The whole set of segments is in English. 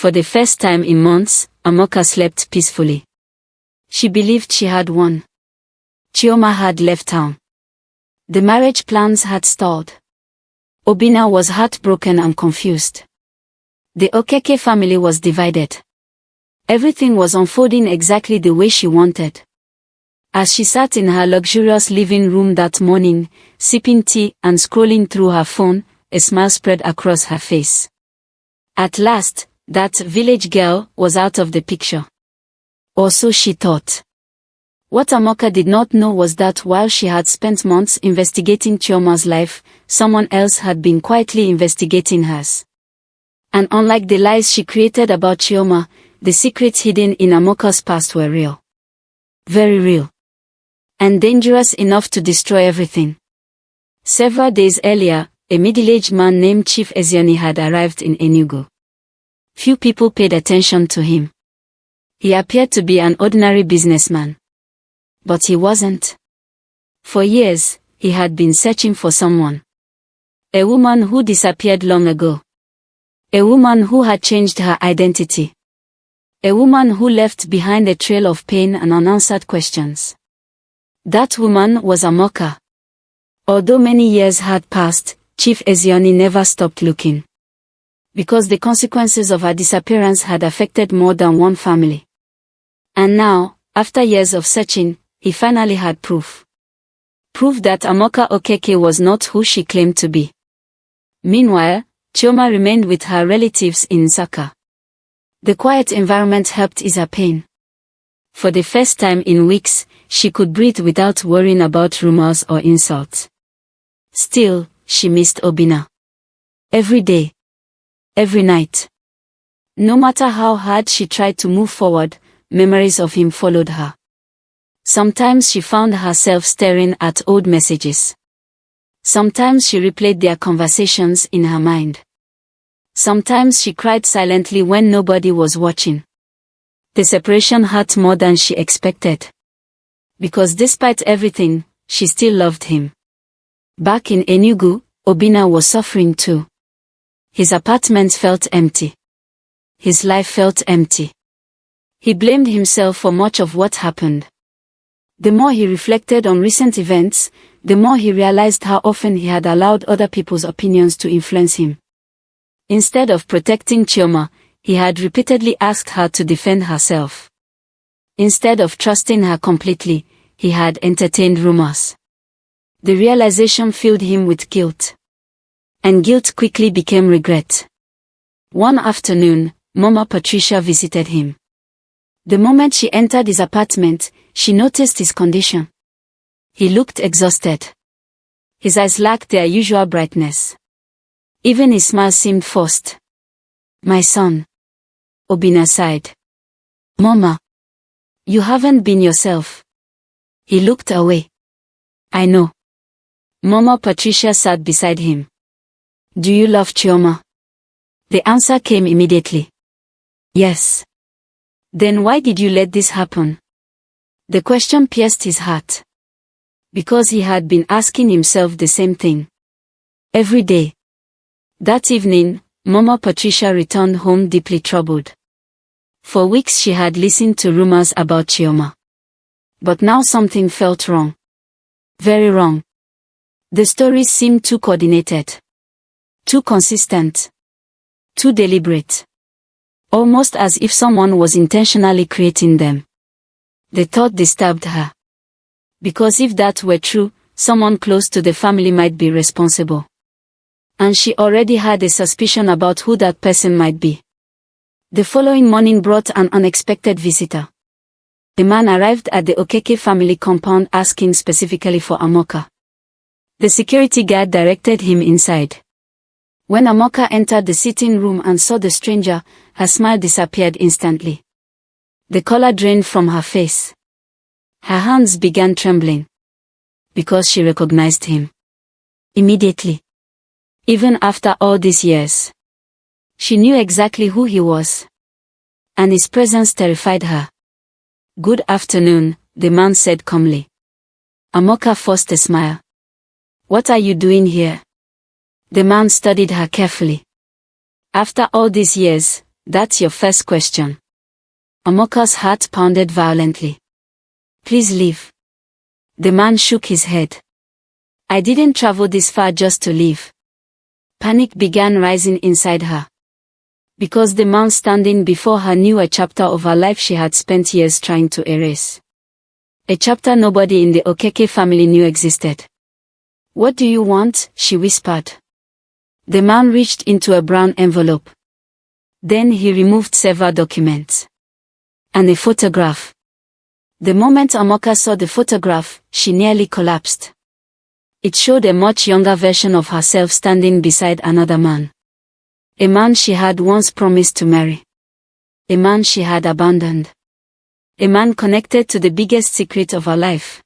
For the first time in months, Amoka slept peacefully. She believed she had won. Chioma had left town. The marriage plans had stalled. Obinna was heartbroken and confused. The Okeke family was divided. Everything was unfolding exactly the way she wanted. As she sat in her luxurious living room that morning, sipping tea and scrolling through her phone, a smile spread across her face. At last, that village girl was out of the picture. Or so she thought. What Amoka did not know was that while she had spent months investigating Chioma's life, someone else had been quietly investigating hers. And unlike the lies she created about Chioma, the secrets hidden in Amoka's past were real. Very real. And dangerous enough to destroy everything. Several days earlier, a middle-aged man named Chief Ezioni had arrived in Enugu. Few people paid attention to him. He appeared to be an ordinary businessman. But he wasn't. For years, he had been searching for someone. A woman who disappeared long ago. A woman who had changed her identity. A woman who left behind a trail of pain and unanswered questions. That woman was Amoka. Although many years had passed, Chief Ezioni never stopped looking. Because the consequences of her disappearance had affected more than one family. And now, after years of searching, he finally had proof. Proof that Obinna Okeke was not who she claimed to be. Meanwhile, Chioma remained with her relatives in Nsaka. The quiet environment helped ease her pain. For the first time in weeks, she could breathe without worrying about rumors or insults. Still, she missed Obinna. Every day. Every night. No matter how hard she tried to move forward, memories of him followed her. Sometimes she found herself staring at old messages. Sometimes she replayed their conversations in her mind. Sometimes she cried silently when nobody was watching. The separation hurt more than she expected. Because despite everything, she still loved him. Back in Enugu, Obinna was suffering too. His apartment felt empty. His life felt empty. He blamed himself for much of what happened. The more he reflected on recent events, the more he realized how often he had allowed other people's opinions to influence him. Instead of protecting Chioma, he had repeatedly asked her to defend herself. Instead of trusting her completely, he had entertained rumors. The realization filled him with guilt. And guilt quickly became regret. One afternoon, Mama Patricia visited him. The moment she entered his apartment, she noticed his condition. He looked exhausted. His eyes lacked their usual brightness. Even his smile seemed forced. "My son." Obinna sighed. "Mama. You haven't been yourself." He looked away. "I know." Mama Patricia sat beside him. "Do you love Chioma?" The answer came immediately. "Yes." "Then why did you let this happen?" The question pierced his heart. Because he had been asking himself the same thing. Every day. That evening, Mama Patricia returned home deeply troubled. For weeks she had listened to rumors about Chioma. But now something felt wrong. Very wrong. The stories seemed too coordinated. Too consistent. Too deliberate. Almost as if someone was intentionally creating them. The thought disturbed her. Because if that were true, someone close to the family might be responsible. And she already had a suspicion about who that person might be. The following morning brought an unexpected visitor. A man arrived at the Okeke family compound asking specifically for Amoka. The security guard directed him inside. When Amoka entered the sitting room and saw the stranger, her smile disappeared instantly. The color drained from her face. Her hands began trembling. Because she recognized him. Immediately. Even after all these years. She knew exactly who he was. And his presence terrified her. "Good afternoon," the man said calmly. Amoka forced a smile. "What are you doing here?" The man studied her carefully. "After all these years, That's your first question. Amoka's heart pounded violently. Please leave. The man shook his head. I didn't travel this far just to leave. Panic began rising inside her. Because the man standing before her knew a chapter of her life she had spent years trying to erase. A chapter nobody in the Okeke family knew existed. What do you want? She whispered. The man reached into a brown envelope. Then he removed several documents. And a photograph. The moment Amoka saw the photograph, she nearly collapsed. It showed a much younger version of herself standing beside another man. A man she had once promised to marry. A man she had abandoned. A man connected to the biggest secret of her life.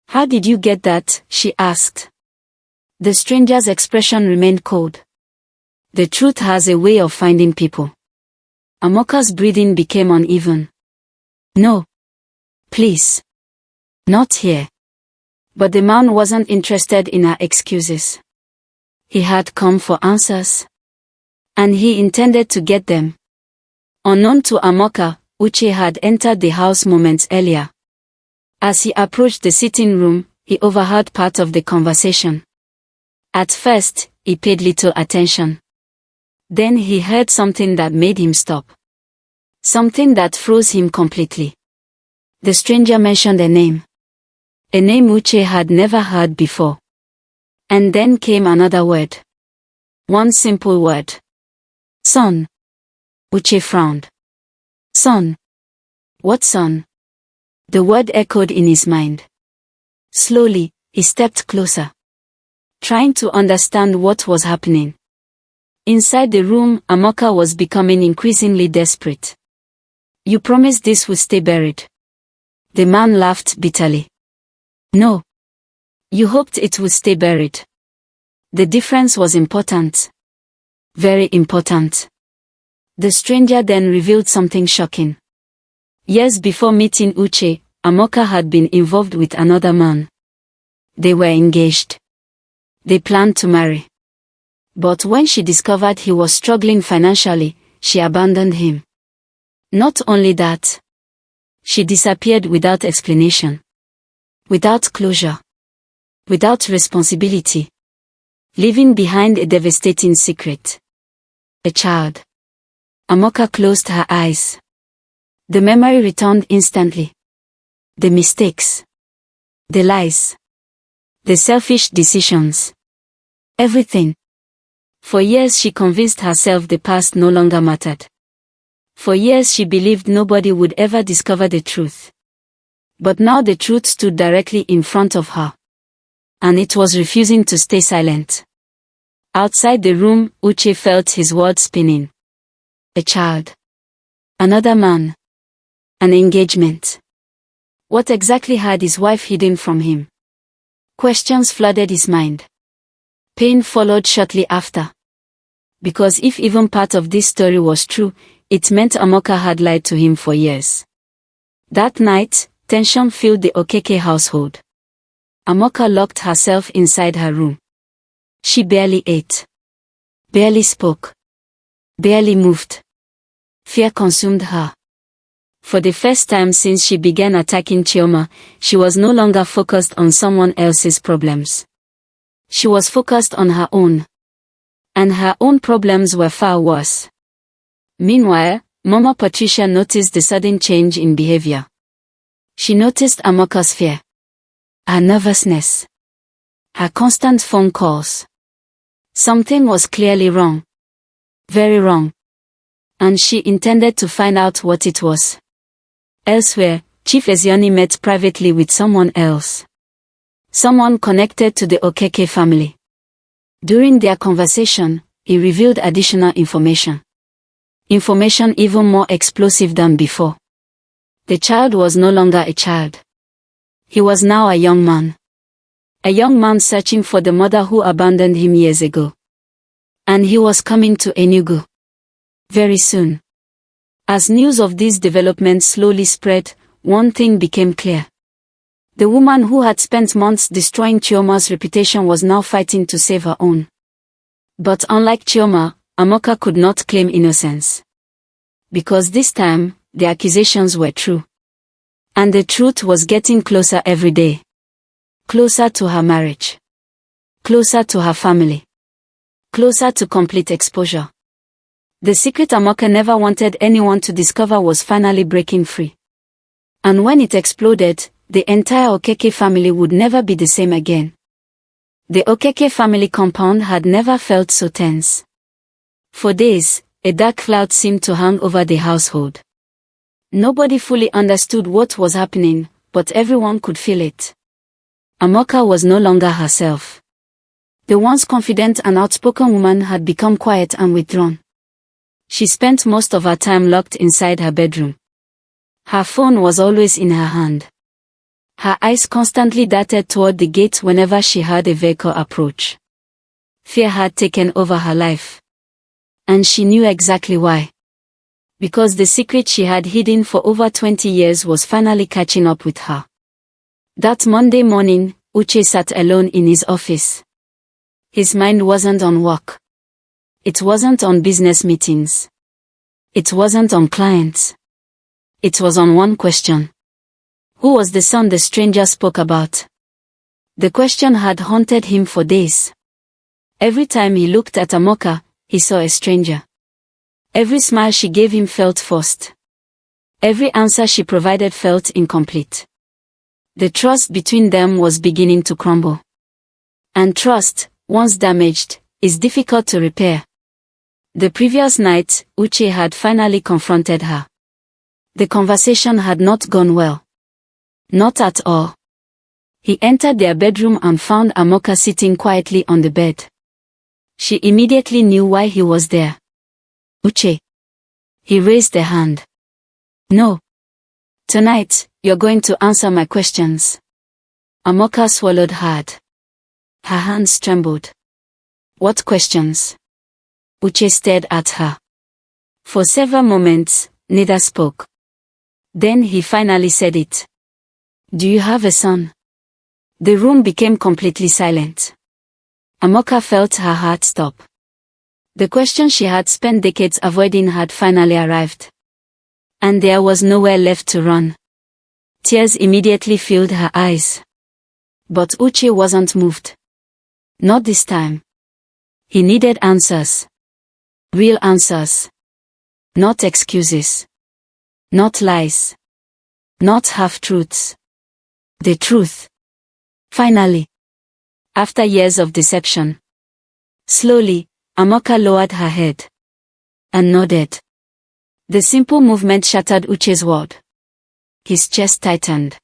How did you get that? She asked. The stranger's expression remained cold. The truth has a way of finding people. Amoka's breathing became uneven. No. Please. Not here. But the man wasn't interested in her excuses. He had come for answers. And he intended to get them. Unknown to Amoka, Uche had entered the house moments earlier. As he approached the sitting room, he overheard part of the conversation. At first, he paid little attention. Then he heard something that made him stop. Something that froze him completely. The stranger mentioned a name. A name Uche had never heard before. And then came another word. One simple word. Son. Uche frowned. Son. What son? The word echoed in his mind. Slowly, he stepped closer. Trying to understand what was happening. Inside the room, Amoka was becoming increasingly desperate. You promised this would stay buried. The man laughed bitterly. No. You hoped it would stay buried. The difference was important. Very important. The stranger then revealed something shocking. Years before meeting Uche, Amoka had been involved with another man. They were engaged. They planned to marry. But when she discovered he was struggling financially, she abandoned him. Not only that. She disappeared without explanation. Without closure. Without responsibility. Leaving behind a devastating secret. A child. Amoka closed her eyes. The memory returned instantly. The mistakes. The lies. The selfish decisions. Everything. For years she convinced herself the past no longer mattered. For years she believed nobody would ever discover the truth. But now the truth stood directly in front of her. And it was refusing to stay silent. Outside the room, Uche felt his world spinning. A child. Another man. An engagement. What exactly had his wife hidden from him? Questions flooded his mind. Pain followed shortly after. Because if even part of this story was true, it meant Amoka had lied to him for years. That night, tension filled the Okeke household. Amoka locked herself inside her room. She barely ate. Barely spoke. Barely moved. Fear consumed her. For the first time since she began attacking Chioma, she was no longer focused on someone else's problems. She was focused on her own. And her own problems were far worse. Meanwhile, Mama Patricia noticed the sudden change in behavior. She noticed Amoka's fear. Her nervousness. Her constant phone calls. Something was clearly wrong. Very wrong. And she intended to find out what it was. Elsewhere, Chief Ezioni met privately with someone else. Someone connected to the Okeke family. During their conversation, he revealed additional information. Information even more explosive than before. The child was no longer a child. He was now a young man. A young man searching for the mother who abandoned him years ago. And he was coming to Enugu. Very soon. As news of these developments slowly spread, one thing became clear. The woman who had spent months destroying Chioma's reputation was now fighting to save her own. But unlike Chioma, Amoka could not claim innocence. Because this time, the accusations were true. And the truth was getting closer every day. Closer to her marriage. Closer to her family. Closer to complete exposure. The secret Amoka never wanted anyone to discover was finally breaking free. And when it exploded, the entire Okeke family would never be the same again. The Okeke family compound had never felt so tense. For days, a dark cloud seemed to hang over the household. Nobody fully understood what was happening, but everyone could feel it. Amoka was no longer herself. The once confident and outspoken woman had become quiet and withdrawn. She spent most of her time locked inside her bedroom. Her phone was always in her hand. Her eyes constantly darted toward the gate whenever she heard a vehicle approach. Fear had taken over her life. And she knew exactly why. Because the secret she had hidden for over 20 years was finally catching up with her. That Monday morning, Uche sat alone in his office. His mind wasn't on work. It wasn't on business meetings. It wasn't on clients. It was on one question. Who was the son the stranger spoke about? The question had haunted him for days. Every time he looked at Amoka, he saw a stranger. Every smile she gave him felt forced. Every answer she provided felt incomplete. The trust between them was beginning to crumble. And trust, once damaged, is difficult to repair. The previous night, Uche had finally confronted her. The conversation had not gone well. Not at all. He entered their bedroom and found Amoka sitting quietly on the bed. She immediately knew why he was there. Uche. He raised a hand. No. Tonight, you're going to answer my questions. Amoka swallowed hard. Her hands trembled. What questions? Uche stared at her. For several moments, neither spoke. Then he finally said it. Do you have a son? The room became completely silent. Amoka felt her heart stop. The question she had spent decades avoiding had finally arrived. And there was nowhere left to run. Tears immediately filled her eyes. But Uche wasn't moved. Not this time. He needed answers. Real answers. Not excuses. Not lies. Not half-truths. The truth. Finally. After years of deception. Slowly, Amoka lowered her head. And nodded. The simple movement shattered Uche's world. His chest tightened.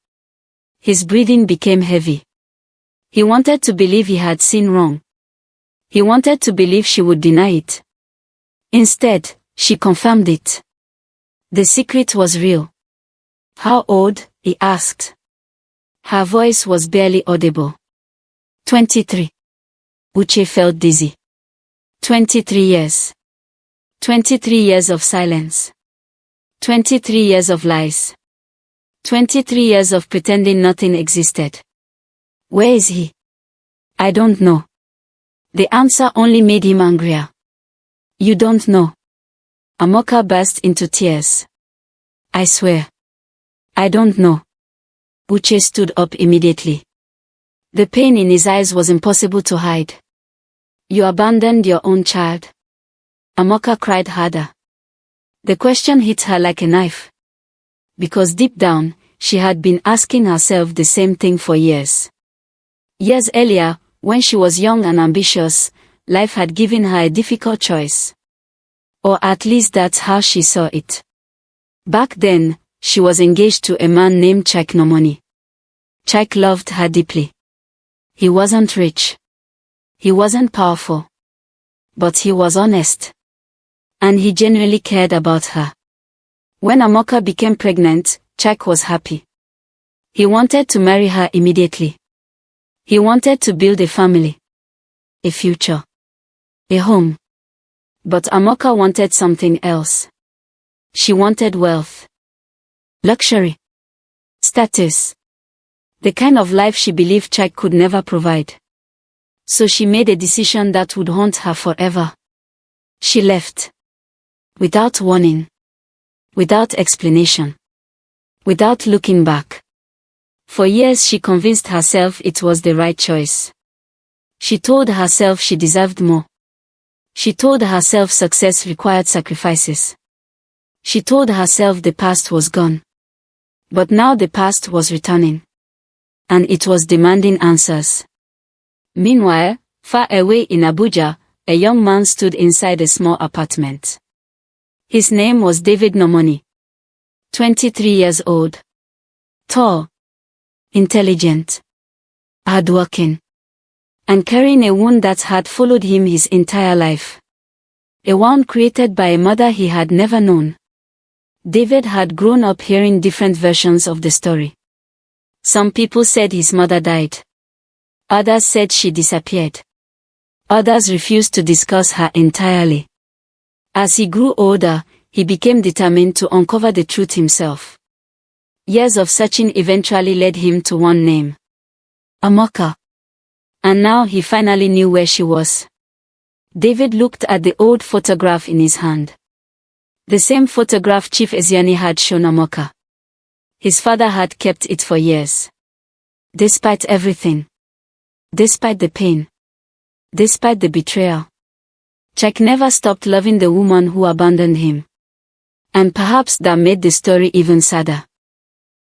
His breathing became heavy. He wanted to believe he had seen wrong. He wanted to believe she would deny it. Instead, she confirmed it. The secret was real. How old? He asked. Her voice was barely audible. 23. Uche felt dizzy. 23 years. 23 years of silence. 23 years of lies. 23 years of pretending nothing existed. Where is he? I don't know. The answer only made him angrier. You don't know. Amoka burst into tears. I swear. I don't know. Uche stood up immediately. The pain in his eyes was impossible to hide. You abandoned your own child. Amoka cried harder. The question hit her like a knife. Because deep down, she had been asking herself the same thing for years. Years earlier, when she was young and ambitious, life had given her a difficult choice. Or at least that's how she saw it. Back then, she was engaged to a man named Chike Nomoni. Chike loved her deeply. He wasn't rich. He wasn't powerful. But he was honest. And he genuinely cared about her. When Amoka became pregnant, Chike was happy. He wanted to marry her immediately. He wanted to build a family. A future. A home. But Amoka wanted something else. She wanted wealth. Luxury. Status. The kind of life she believed Chike could never provide. So she made a decision that would haunt her forever. She left. Without warning. Without explanation. Without looking back. For years she convinced herself it was the right choice. She told herself she deserved more. She told herself success required sacrifices. She told herself the past was gone. But now the past was returning. And it was demanding answers. Meanwhile, far away in Abuja, a young man stood inside a small apartment. His name was David Nomoni. 23 years old. Tall. Intelligent. Hardworking. And carrying a wound that had followed him his entire life. A wound created by a mother he had never known. David had grown up hearing different versions of the story. Some people said his mother died. Others said she disappeared. Others refused to discuss her entirely. As he grew older, he became determined to uncover the truth himself. Years of searching eventually led him to one name. Amoka. And now he finally knew where she was. David looked at the old photograph in his hand. The same photograph Chief Eziani had shown Amoka. His father had kept it for years. Despite everything. Despite the pain. Despite the betrayal. Jack never stopped loving the woman who abandoned him. And perhaps that made the story even sadder.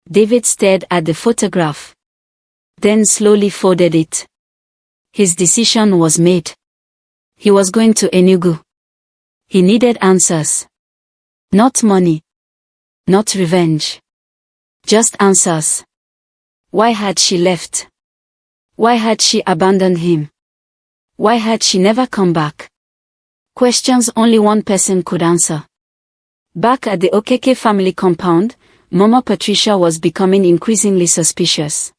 David stared at the photograph. Then slowly folded it. His decision was made. He was going to Enugu. He needed answers. Not money. Not revenge. Just answers. Why had she left? Why had she abandoned him? Why had she never come back? Questions only one person could answer. Back at the Okeke family compound, Mama Patricia was becoming increasingly suspicious.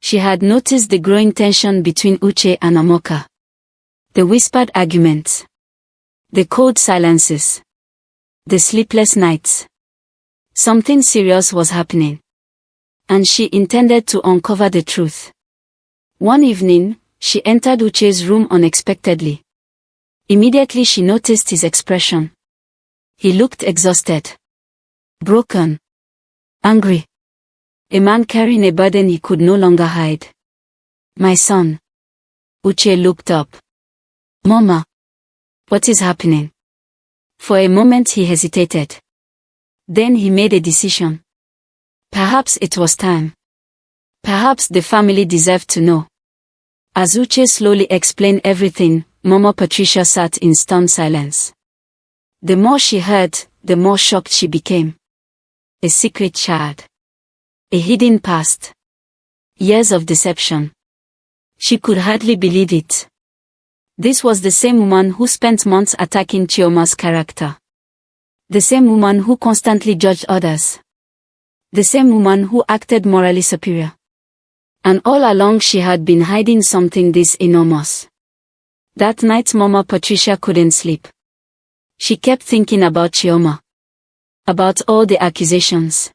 She had noticed the growing tension between Uche and Amoka. The whispered arguments. The cold silences. The sleepless nights. Something serious was happening. And she intended to uncover the truth. One evening, she entered Uche's room unexpectedly. Immediately she noticed his expression. He looked exhausted. Broken. Angry. A man carrying a burden he could no longer hide. My son. Uche looked up. Mama. What is happening? For a moment he hesitated. Then he made a decision. Perhaps it was time. Perhaps the family deserved to know. As Uche slowly explained everything, Mama Patricia sat in stunned silence. The more she heard, the more shocked she became. A secret child. A hidden past. Years of deception. She could hardly believe it. This was the same woman who spent months attacking Chioma's character. The same woman who constantly judged others. The same woman who acted morally superior. And all along she had been hiding something this enormous. That night Mama Patricia couldn't sleep. She kept thinking about Chioma. About all the accusations.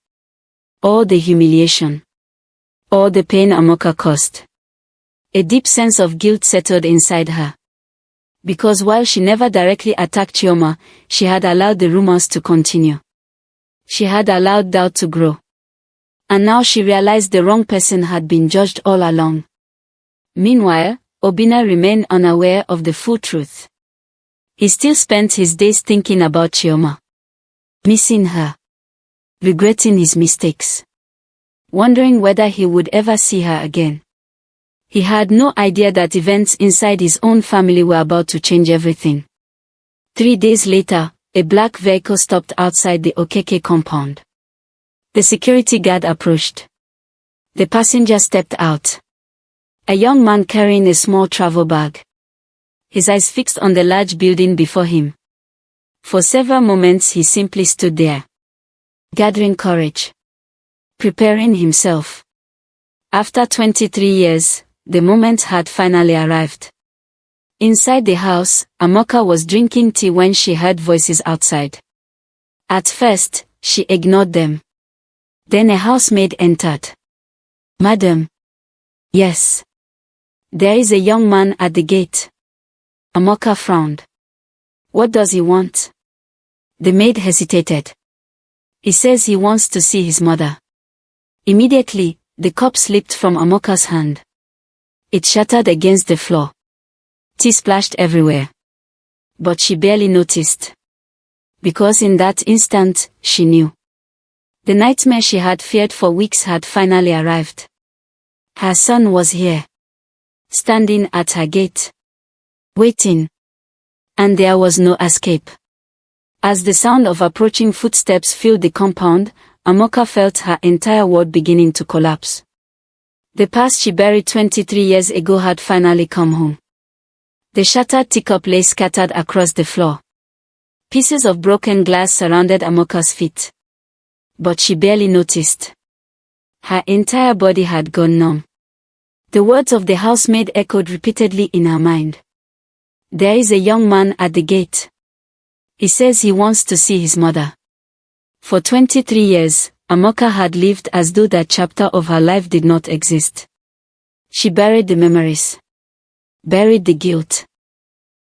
All the humiliation. All the pain Amoka caused. A deep sense of guilt settled inside her. Because while she never directly attacked Chioma, she had allowed the rumors to continue. She had allowed doubt to grow. And now she realized the wrong person had been judged all along. Meanwhile, Obinna remained unaware of the full truth. He still spent his days thinking about Chioma. Missing her. Regretting his mistakes. Wondering whether he would ever see her again. He had no idea that events inside his own family were about to change everything. 3 days later, a black vehicle stopped outside the Okeke compound. The security guard approached. The passenger stepped out. A young man carrying a small travel bag. His eyes fixed on the large building before him. For several moments he simply stood there. Gathering courage. Preparing himself. After 23 years, the moment had finally arrived. Inside the house, Amoka was drinking tea when she heard voices outside. At first, she ignored them. Then a housemaid entered. Madam. Yes. There is a young man at the gate. Amoka frowned. What does he want? The maid hesitated. He says he wants to see his mother. Immediately, the cup slipped from Amoka's hand. It shattered against the floor. Tea splashed everywhere. But she barely noticed. Because in that instant, she knew. The nightmare she had feared for weeks had finally arrived. Her son was here. Standing at her gate. Waiting. And there was no escape. As the sound of approaching footsteps filled the compound, Amoka felt her entire world beginning to collapse. The past she buried 23 years ago had finally come home. The shattered teacup lay scattered across the floor. Pieces of broken glass surrounded Amoka's feet. But she barely noticed. Her entire body had gone numb. The words of the housemaid echoed repeatedly in her mind. There is a young man at the gate. He says he wants to see his mother. For 23 years, Amoka had lived as though that chapter of her life did not exist. She buried the memories. Buried the guilt.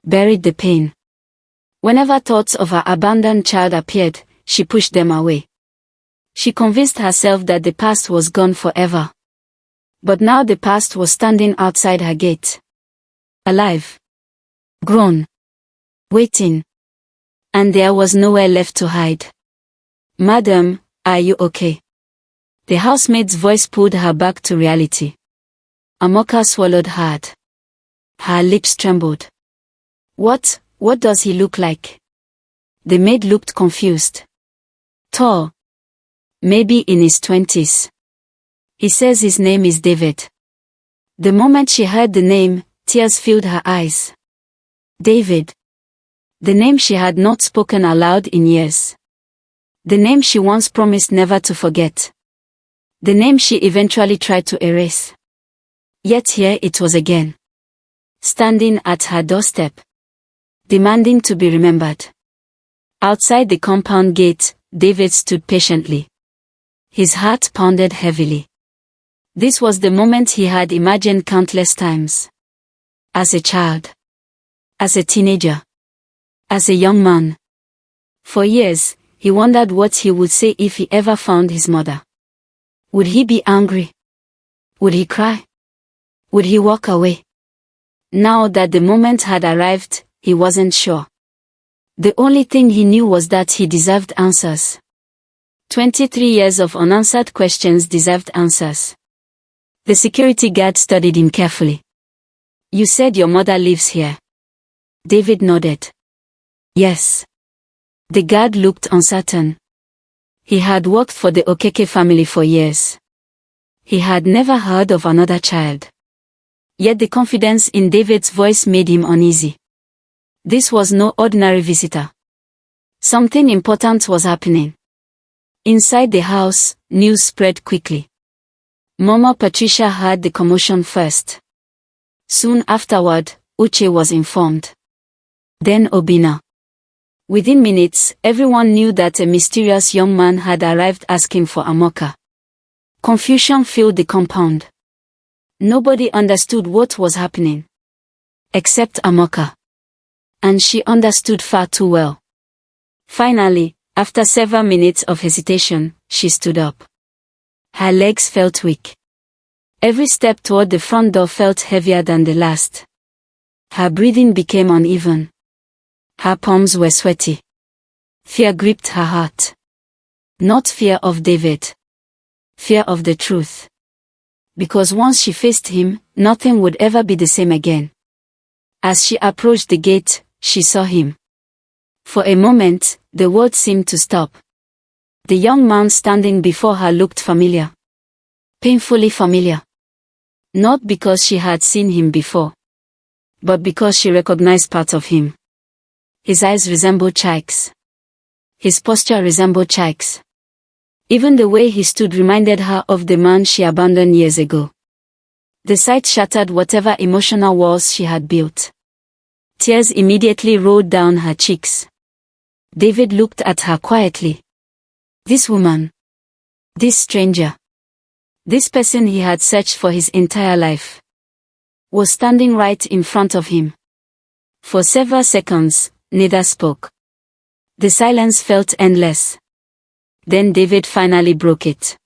Buried the pain. Whenever thoughts of her abandoned child appeared, she pushed them away. She convinced herself that the past was gone forever. But now the past was standing outside her gate. Alive. Grown. Waiting. And there was nowhere left to hide. Madam, are you okay? The housemaid's voice pulled her back to reality. Amoka swallowed hard. Her lips trembled. What does he look like? The maid looked confused. Tall. Maybe in his 20s. He says his name is David. The moment she heard the name, tears filled her eyes. David. The name she had not spoken aloud in years. The name she once promised never to forget. The name she eventually tried to erase. Yet here it was again. Standing at her doorstep. Demanding to be remembered. Outside the compound gate, David stood patiently. His heart pounded heavily. This was the moment he had imagined countless times. As a child. As a teenager. As a young man. For years, he wondered what he would say if he ever found his mother. Would he be angry? Would he cry? Would he walk away? Now that the moment had arrived, he wasn't sure. The only thing he knew was that he deserved answers. 23 years of unanswered questions deserved answers. The security guard studied him carefully. You said your mother lives here. David nodded. Yes. The guard looked uncertain. He had worked for the Okeke family for years. He had never heard of another child. Yet the confidence in David's voice made him uneasy. This was no ordinary visitor. Something important was happening. Inside the house, news spread quickly. Mama Patricia heard the commotion first. Soon afterward, Uche was informed. Then Obinna. Within minutes, everyone knew that a mysterious young man had arrived asking for Amoka. Confusion filled the compound. Nobody understood what was happening. Except Amoka. And she understood far too well. Finally, after several minutes of hesitation, she stood up. Her legs felt weak. Every step toward the front door felt heavier than the last. Her breathing became uneven. Her palms were sweaty. Fear gripped her heart. Not fear of David. Fear of the truth. Because once she faced him, nothing would ever be the same again. As she approached the gate, she saw him. For a moment, the world seemed to stop. The young man standing before her looked familiar. Painfully familiar. Not because she had seen him before, but because she recognized part of him. His eyes resembled Chike's. His posture resembled Chike's. Even the way he stood reminded her of the man she abandoned years ago. The sight shattered whatever emotional walls she had built. Tears immediately rolled down her cheeks. David looked at her quietly. This woman. This stranger. This person he had searched for his entire life. Was standing right in front of him. For several seconds, neither spoke. The silence felt endless. Then David finally broke it.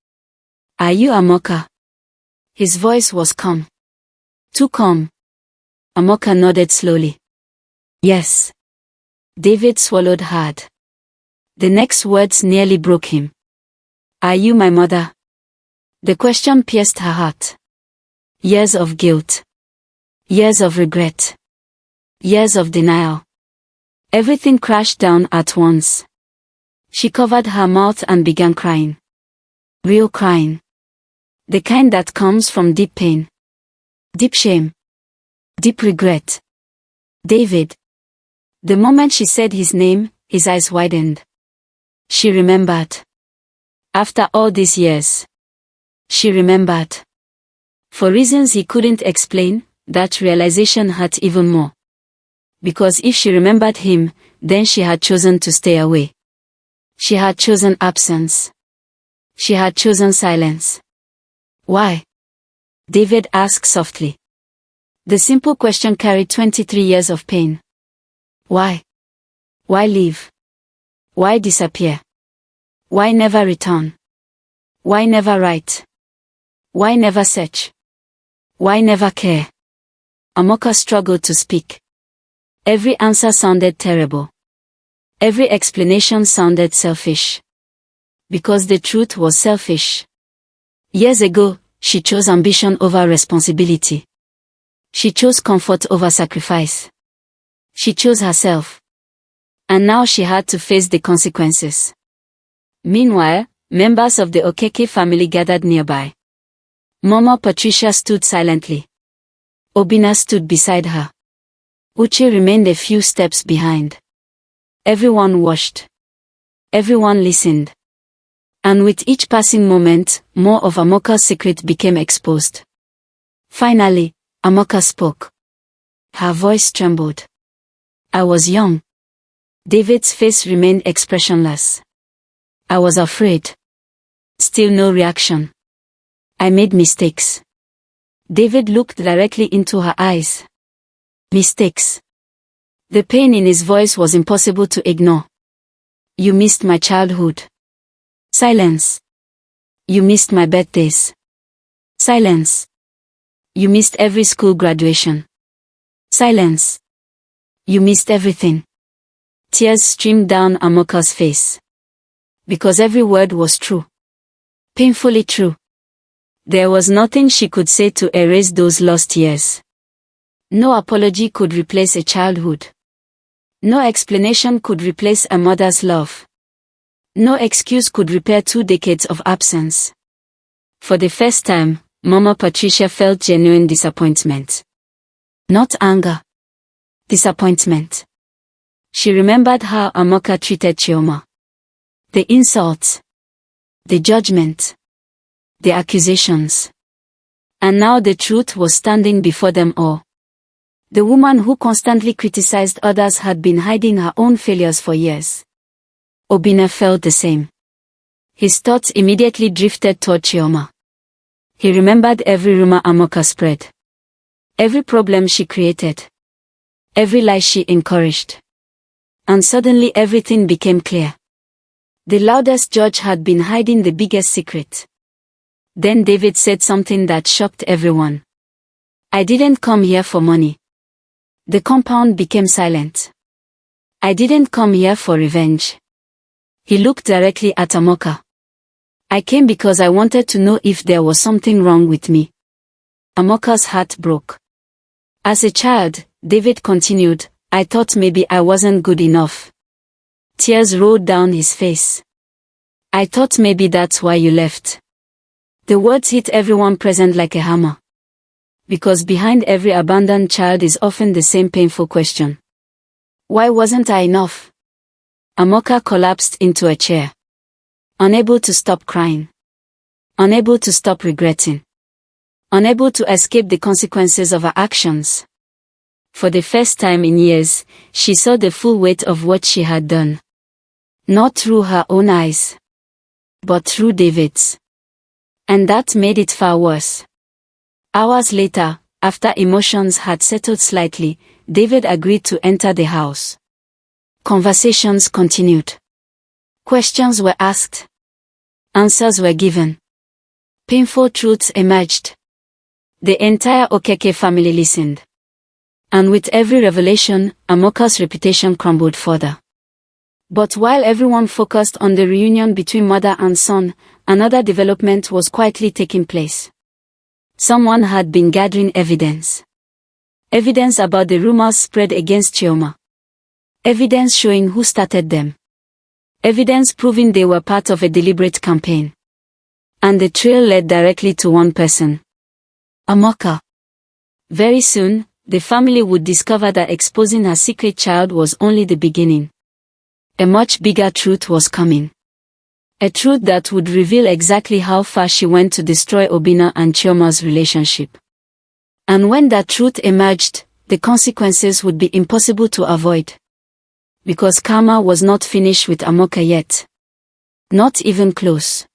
Are you Amoka? His voice was calm. Too calm. Amoka nodded slowly. Yes. David swallowed hard. The next words nearly broke him. Are you my mother? The question pierced her heart. Years of guilt. Years of regret. Years of denial. Everything crashed down at once. She covered her mouth and began crying. Real crying. The kind that comes from deep pain. Deep shame. Deep regret. David. The moment she said his name, his eyes widened. She remembered. After all these years. She remembered. For reasons he couldn't explain, that realization hurt even more. Because if she remembered him, then she had chosen to stay away. She had chosen absence. She had chosen silence. Why? David asked softly. The simple question carried 23 years of pain. Why? Why leave? Why disappear? Why never return? Why never write? Why never search? Why never care? Amoka struggled to speak. Every answer sounded terrible. Every explanation sounded selfish. Because the truth was selfish. Years ago, she chose ambition over responsibility. She chose comfort over sacrifice. She chose herself. And now she had to face the consequences. Meanwhile, members of the Okeke family gathered nearby. Mama Patricia stood silently. Obinna stood beside her. Uche remained a few steps behind. Everyone watched. Everyone listened. And with each passing moment, more of Amoka's secret became exposed. Finally, Amoka spoke. Her voice trembled. I was young. David's face remained expressionless. I was afraid. Still no reaction. I made mistakes. David looked directly into her eyes. Mistakes. The pain in his voice was impossible to ignore. You missed my childhood. Silence. You missed my birthdays. Silence. You missed every school graduation. Silence. You missed everything. Tears streamed down Amoka's face. Because every word was true. Painfully true. There was nothing she could say to erase those lost years. No apology could replace a childhood. No explanation could replace a mother's love. No excuse could repair 2 decades of absence. For the first time, Mama Patricia felt genuine disappointment. Not anger. Disappointment. She remembered how Amoka treated Chioma. The insults. The judgment. The accusations. And now the truth was standing before them all. The woman who constantly criticized others had been hiding her own failures for years. Obinna felt the same. His thoughts immediately drifted toward Chioma. He remembered every rumor Amoka spread. Every problem she created. Every lie she encouraged. And suddenly everything became clear. The loudest judge had been hiding the biggest secret. Then David said something that shocked everyone. I didn't come here for money. The compound became silent. I didn't come here for revenge. He looked directly at Amoka. I came because I wanted to know if there was something wrong with me. Amoka's heart broke. As a child, David continued, I thought maybe I wasn't good enough. Tears rolled down his face. I thought maybe that's why you left. The words hit everyone present like a hammer. Because behind every abandoned child is often the same painful question. Why wasn't I enough? Amoka collapsed into a chair. Unable to stop crying. Unable to stop regretting. Unable to escape the consequences of her actions. For the first time in years, she saw the full weight of what she had done. Not through her own eyes, but through David's. And that made it far worse. Hours later, after emotions had settled slightly, David agreed to enter the house. Conversations continued. Questions were asked. Answers were given. Painful truths emerged. The entire Okeke family listened. And with every revelation, Amoka's reputation crumbled further. But while everyone focused on the reunion between mother and son, another development was quietly taking place. Someone had been gathering evidence. Evidence about the rumors spread against Chioma. Evidence showing who started them. Evidence proving they were part of a deliberate campaign. And the trail led directly to one person. Amoka. Very soon, the family would discover that exposing her secret child was only the beginning. A much bigger truth was coming. A truth that would reveal exactly how far she went to destroy Obinna and Chioma's relationship. And when that truth emerged, the consequences would be impossible to avoid. Because karma was not finished with Amoka yet. Not even close.